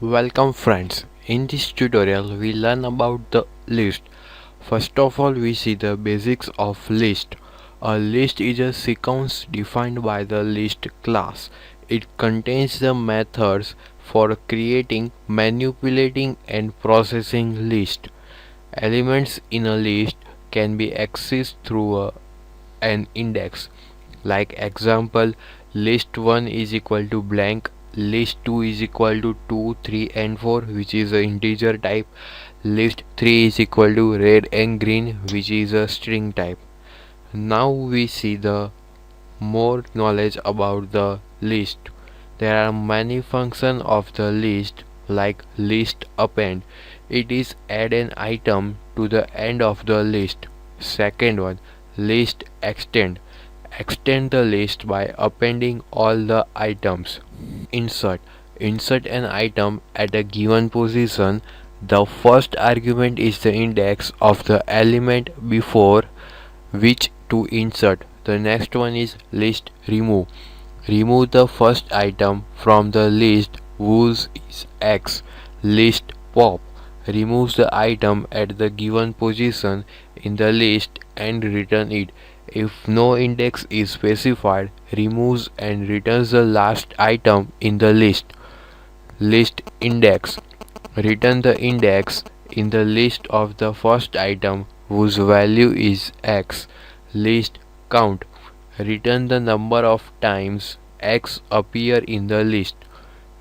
Welcome friends. In this tutorial we learn about the list. First of all we see the basics of list. A list is a sequence defined by the list class. It contains the methods for creating, manipulating and processing list. Elements in a list can be accessed through an index. Like example, list 1 is equal to blank, list 2 is equal to 2, 3 and 4 which is a integer type, list 3 is equal to red and green which is a string type. Now we see the more knowledge about the list. There are many functions of the list like list append. It is add an item to the end of the list. Second one, list extend. Extend the list by appending all the items. Insert. Insert an item at a given position. The first argument is the index of the element before which to insert. The next one is list remove. Remove the first item from the list whose is X. List pop removes the item at the given position in the list and return it. If no index is specified, removes and returns the last item in the list. List index. Return the index in the list of the first item whose value is X. List count. Return the number of times X appear in the list.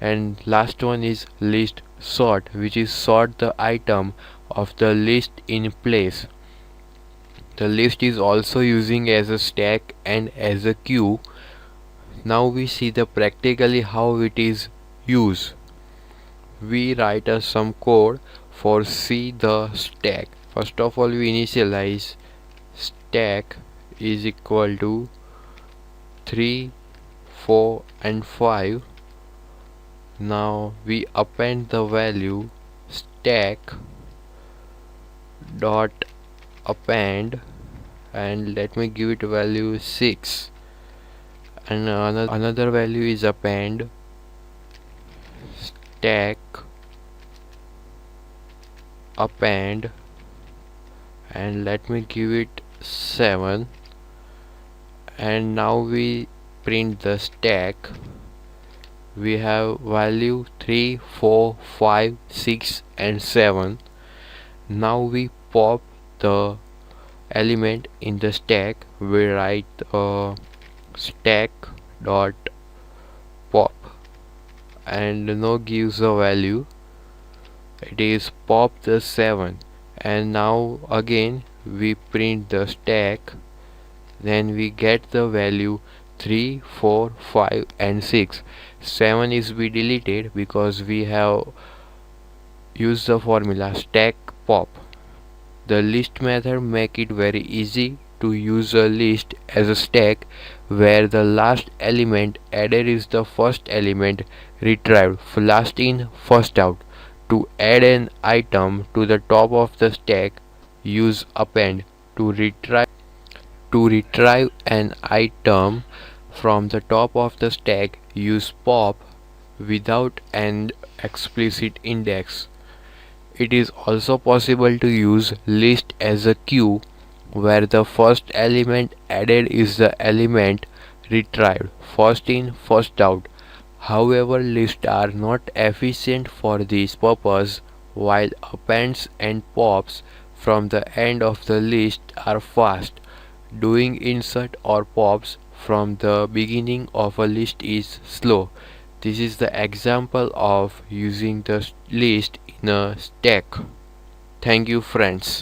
And last one is list sort, which is sort the item of the list in place. The list is also using as a stack and as a queue. Now we see the practically how it is used. We write some code for see the stack. First of all we initialize stack is equal to 3, 4 and 5. Now we append the value stack dot append and let me give it value 6, and another value is append stack append and let me give it 7, and now we print the stack. We have value 3, 4, 5, 6 and 7. Now we pop the element in the stack. We write stack dot pop and now gives a value. It is pop the 7, and now again we print the stack. Then we get the value 3, 4, 5 and 6. 7 is be deleted because we have used the formula stack pop. The list method make it very easy to use a list as a stack where the last element added is the first element retrieved, last in first out. To add an item to the top of the stack, use append. To retrieve an item from the top of the stack, use pop without an explicit index. It is also possible to use list as a queue where the first element added is the element retrieved, first in first out. However, lists are not efficient for this purpose, while appends and pops from the end of the list are fast. Doing insert or pops from the beginning of a list is slow. This is the example of using the list in a stack. Thank you friends.